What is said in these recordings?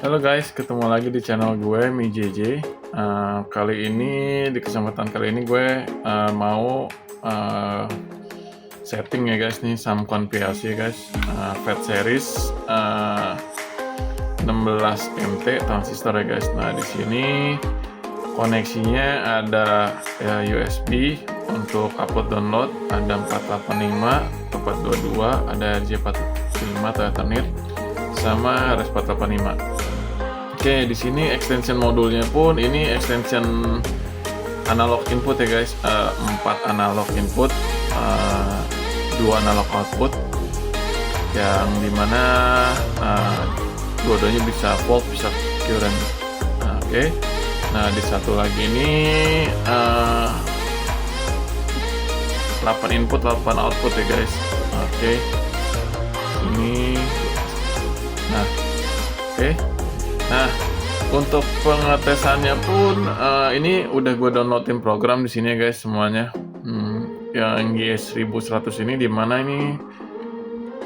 Halo guys, ketemu lagi di channel gue MiJJ. Kali ini di kesempatan kali ini gue mau setting ya guys nih Samcon PLC ya guys, Fat Series 16 MT transistor ya guys. Nah di sini koneksinya ada USB untuk upload download, ada 485, 422, ada RJ45 atau Ethernet, sama RS485. Oke, di sini extension modulnya pun ini extension analog input ya guys, 4 analog input, 2 analog output, yang dimana dua-duanya bisa volt, bisa current. Oke, nah di satu lagi ini 8 input 8 output ya guys. Oke, ini nah oke. Nah, untuk pengetesannya pun ini udah gue downloadin program di sini ya guys semuanya. Yang GS1100 ini dimana ini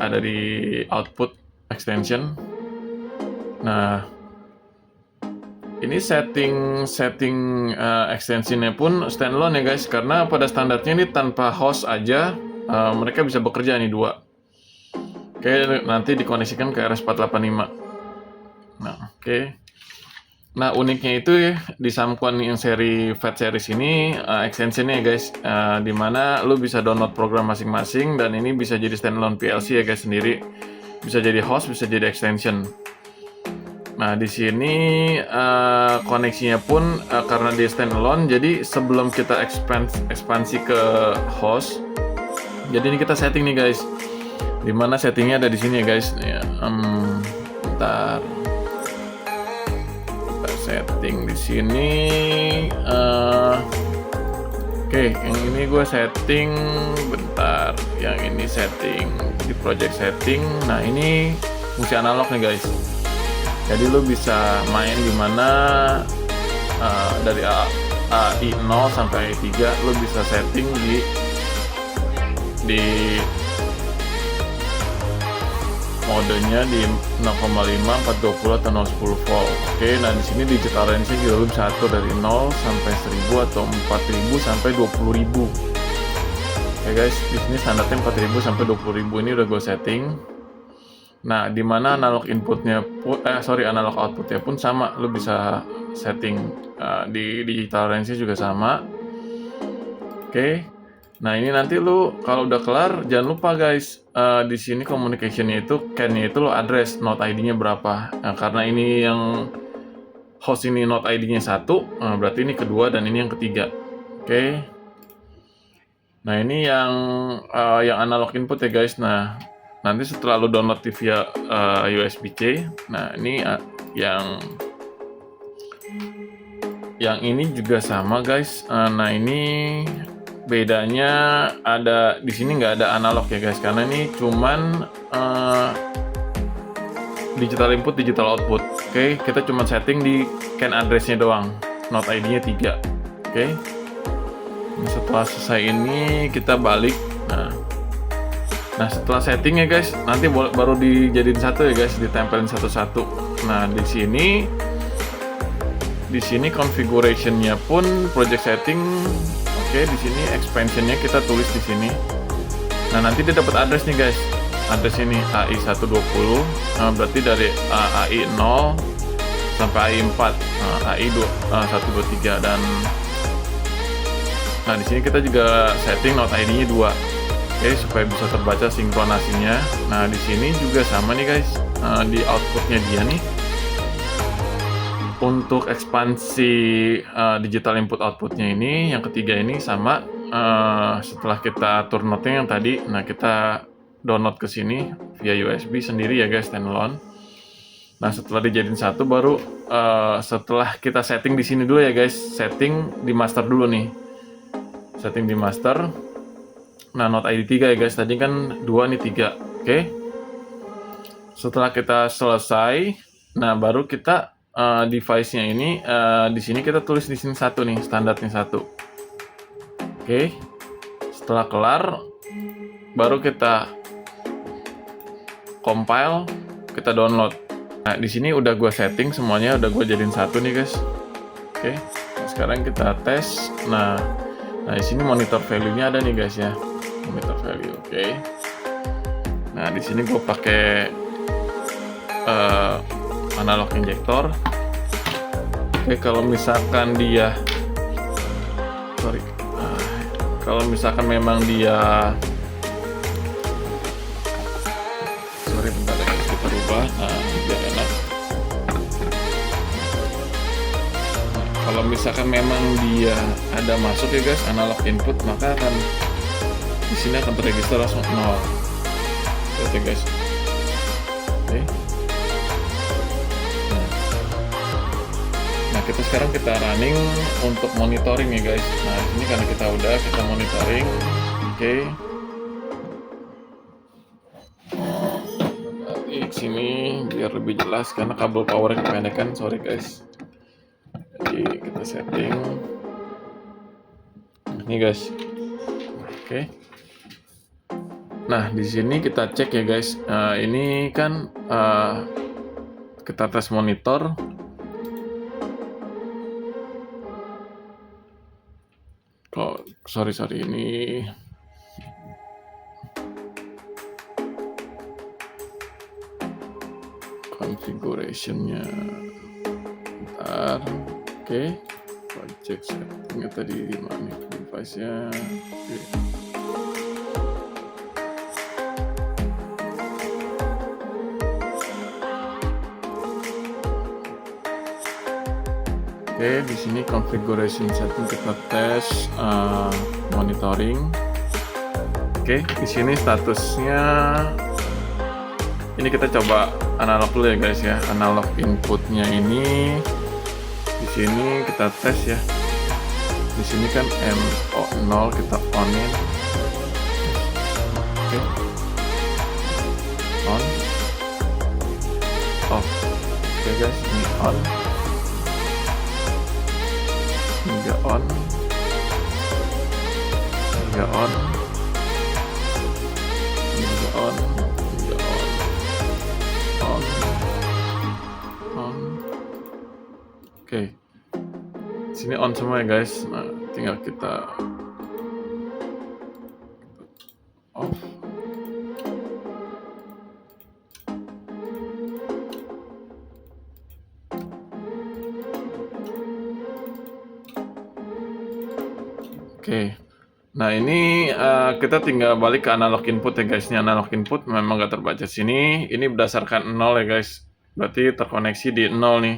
ada di output extension. Nah, ini setting extensionnya pun standalone ya guys, karena pada standarnya ini tanpa host aja mereka bisa bekerja nih dua. Oke, nanti dikoneksikan ke RS485. Nah, oke. Nah, uniknya itu ya, di Samcon yang seri Fat Series ini extensionnya ya guys, dimana lu bisa download program masing-masing dan ini bisa jadi standalone PLC ya guys sendiri, bisa jadi host, bisa jadi extension. Nah, di sini koneksinya pun karena dia standalone, jadi sebelum kita ekspansi ke host, jadi ini kita setting nih guys, dimana settingnya ada di sini ya guys. Ya, bentar. Setting di sini, oke, yang ini gue setting, bentar, yang ini setting di project setting. Nah ini fungsi analog nih guys, jadi lo bisa main di mana dari AI 0 sampai 3 lo bisa setting di modenya di 0,5, 420 atau 010 volt. Oke, nah di sini digital range juga lu bisa atur dari 0 sampai 1000 atau 4000 sampai 20000. Oke guys, di sini standarnya 4000 sampai 20000 ini udah gue setting. Nah, di mana analog inputnya analog outputnya pun sama, lu bisa setting di digital range juga sama. Oke. Nah ini nanti lu kalau udah kelar jangan lupa guys, di sini communicationnya itu CAN-nya itu lo address node ID-nya berapa. Nah, karena ini yang host ini node ID-nya 1, berarti ini kedua dan ini yang ketiga. Oke. Nah ini yang analog input ya guys. Nah nanti setelah lu download via USB-C, nah ini yang ini juga sama guys. Nah ini bedanya ada di sini, nggak ada analog ya guys, karena ini cuman digital input digital output. Oke, kita cuma setting di CAN address-nya doang, node ID-nya 3. Oke. Nah, setelah selesai ini kita balik. Nah setelah setting ya guys, nanti baru dijadiin satu ya guys, ditempelin satu-satu. Nah di sini configuration-nya pun project setting. Oke, di sini expansion-nya kita tulis di sini. Nah, nanti dia dapat address nih guys. Address ini AI 120. Berarti dari AI 0 sampai AI 4, AI 123 dan nah di sini kita juga setting node ID-nya 2. Oke, supaya bisa terbaca sinkronasinya. Nah, di sini juga sama nih guys. Di outputnya dia nih. Untuk ekspansi digital input outputnya ini, yang ketiga ini sama, setelah kita atur node-nya yang tadi, nah kita download ke sini via USB sendiri ya guys, standalone. Nah setelah dijadiin satu baru setelah kita setting di sini dulu ya guys, setting di master dulu nih, setting di master. Nah node ID 3 ya guys, tadi kan 2 nih 3. Oke, setelah kita selesai, nah baru kita device-nya ini di sini kita tulis di sini 1 nih, standarnya 1. Oke. Setelah kelar baru kita compile, kita download. Nah, di sini udah gue setting semuanya, udah gue jadiin satu nih guys. Oke, nah, sekarang kita tes. Nah, di sini monitor value-nya ada nih guys ya, monitor value. Oke. Nah, di sini gue pakai analog injektor. Oke, kalau misalkan dia, kalau misalkan memang dia, bentar ya, kita rubah. Nah, biar enak. Nah, kalau misalkan memang dia ada masuk ya guys, analog input, maka akan di sini akan terregister langsung 0. Oke guys. Oke. Nah, sekarang kita running untuk monitoring ya guys. Nah, ini karena kita monitoring. Oke. Di sini biar lebih jelas karena kabel powernya kependekan, sorry guys. Jadi kita setting. Ini guys. Oke. Nah, di sini kita cek ya guys. Ini kan kita tes monitor. Sorry ini configuration-nya. Bentar. Oke. Cek settingnya tadi di mana device-nya. Oke. Oke, di sini configuration setting kita tes monitoring. Oke, di sini statusnya ini kita coba analog dulu ya guys ya. Analog inputnya ini di sini kita tes ya. Di sini kan MO0 kita on-in. Oke. On. Off. Oke guys, ini on. Ini on. Ini on. Ini on. On. Oke. Sini on semua ya guys. Nah, tinggal kita off. Oke. Nah, ini kita tinggal balik ke analog input ya guys. Ini analog input memang nggak terbaca sini. Ini berdasarkan 0 ya guys. Berarti terkoneksi di 0 nih.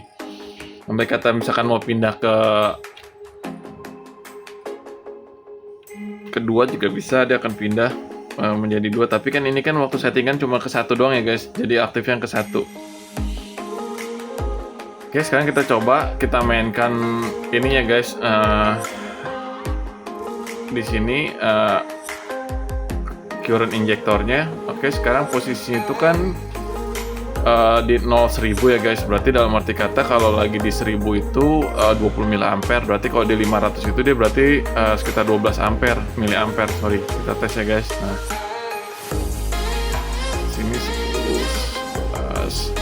Sampai kata misalkan mau pindah ke kedua juga bisa, dia akan pindah menjadi 2. Tapi kan ini kan waktu settingan cuma ke 1 doang ya guys. Jadi aktif yang ke 1. Oke, sekarang kita coba kita mainkan ini ya guys. Di sini current injektornya. Oke, sekarang posisinya itu kan di 0-1000 ya guys. Berarti dalam arti kata kalau lagi di 1000 itu 20 mA. Berarti kalau di 500 itu dia berarti sekitar 12 miliampere. Sorry, kita tes ya guys. Nah, sini 10, 11,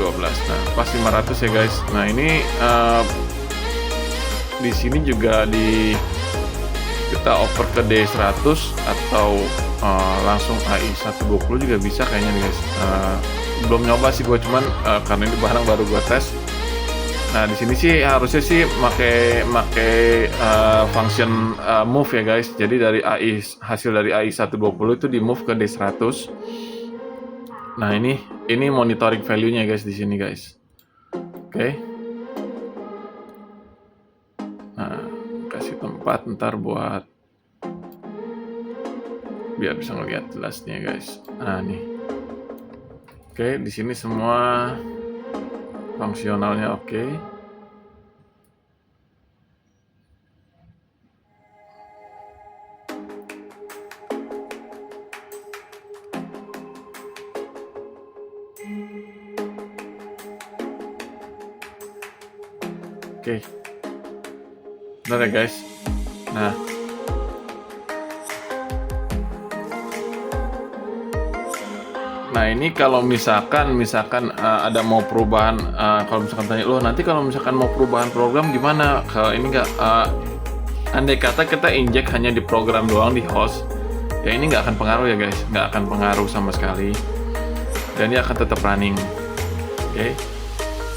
12. Nah, pas 500 ya guys. Nah, ini di sini juga kita over ke D100 atau langsung AI120 juga bisa kayaknya nih guys. Belum nyoba sih gue, cuman karena ini barang baru gue tes. Nah, di sini sih harusnya sih pakai function move ya guys. Jadi dari hasil dari AI120 itu di move ke D100. Nah, ini monitoring value-nya guys di sini guys. Oke. Nah, kasih tempat ntar buat biar bisa ngeliat jelasnya guys. Nah, nih. Oke, di sini semua fungsionalnya oke. Oke. Benar ya guys. Nah, Nah ini kalau misalkan ada mau perubahan, kalau misalkan tanya lo nanti kalau misalkan mau perubahan program gimana? Ini nggak, andai kata kita injek hanya di program doang di host, ya ini nggak akan pengaruh ya guys, nggak akan pengaruh sama sekali, dan dia akan tetap running. Oke.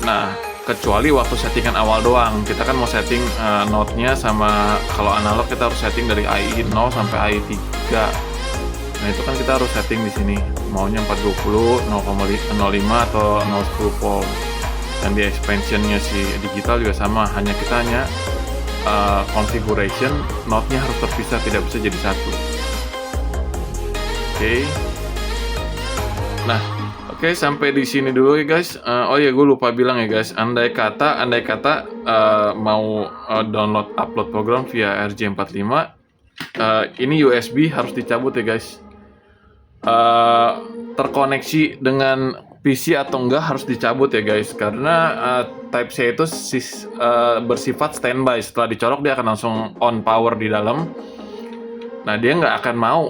Nah kecuali waktu settingan awal doang, kita kan mau setting node-nya sama kalau analog kita harus setting dari AI 0 sampai AI 3. Nah itu kan kita harus setting di sini maunya 420, 0,05 atau 0,10 volt. Dan di expansionnya si digital juga sama, hanya configuration node-nya harus terpisah, tidak bisa jadi satu. Oke. Nah, oke, sampai di sini dulu ya guys. Oh ya, gue lupa bilang ya guys, andai kata mau download upload program via RJ45, ini USB harus dicabut ya guys. Terkoneksi dengan PC atau enggak harus dicabut ya guys, karena Type-C itu bersifat standby. Setelah dicolok dia akan langsung on power di dalam. Nah dia nggak akan mau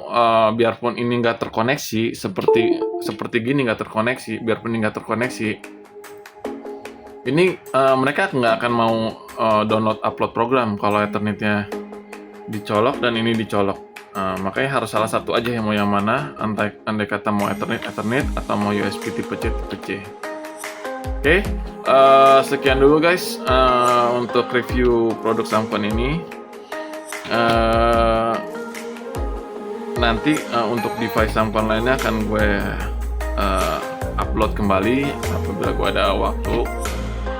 biarpun ini nggak terkoneksi, seperti gini nggak terkoneksi, biarpun ini nggak terkoneksi, ini mereka nggak akan mau download upload program kalau Ethernetnya dicolok dan ini dicolok. Makanya harus salah satu aja yang mau yang mana, andai kata mau Ethernet atau mau USB tipe C. Oke, sekian dulu guys untuk review produk Samcon ini. Nanti untuk device Samcon lainnya akan gue upload kembali apabila gue ada waktu.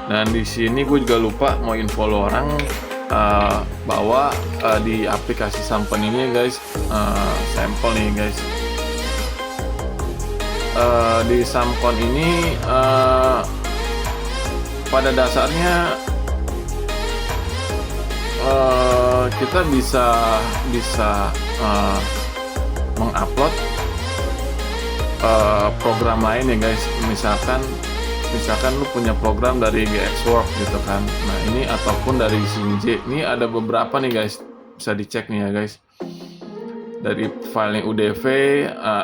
Dan di sini gue juga lupa mau info lo orang bahwa di aplikasi Samcon ini guys, sampel nih guys, di Samcon ini pada dasarnya kita bisa mengupload program lain ya guys. Misalkan lu punya program dari GXWorks gitu kan. Nah ini ataupun dari Sinj. Ini ada beberapa nih guys, bisa dicek nih ya guys. Dari filing UDV,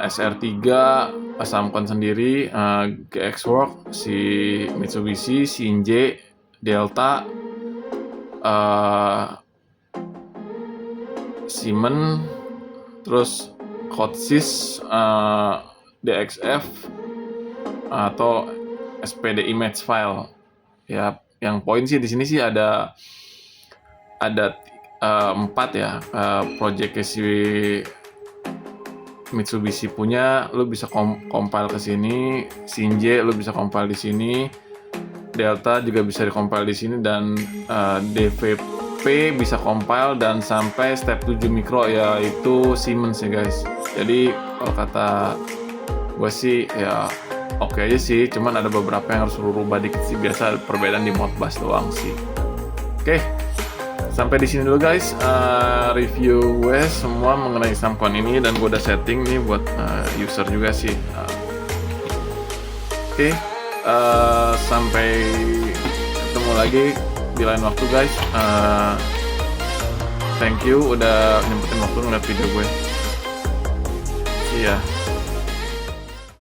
SR3, Samcon sendiri, GXWorks, si Mitsubishi, Sinj, Delta, Siemens, terus Cotsys, DXF, atau SPD image file. Ya, yang poin sih di sini sih ada 4 ya. Project si Mitsubishi punya, lu bisa compile ke sini. Sinj lu bisa compile di sini. Delta juga bisa di-compile di sini, dan DVP bisa compile dan sampai step 7 mikro, yaitu Siemens ya guys. Jadi kalau kata gue sih ya oke aja sih, cuman ada beberapa yang harus rubah dikit sih, biasa perbedaan di Modbus doang sih. Oke, sampai di sini dulu guys review gue semua mengenai Samcon ini, dan gue udah setting nih buat user juga sih. Oke, sampai ketemu lagi di lain waktu guys. Thank you udah nyempetin waktu ngeliat video gue. See ya.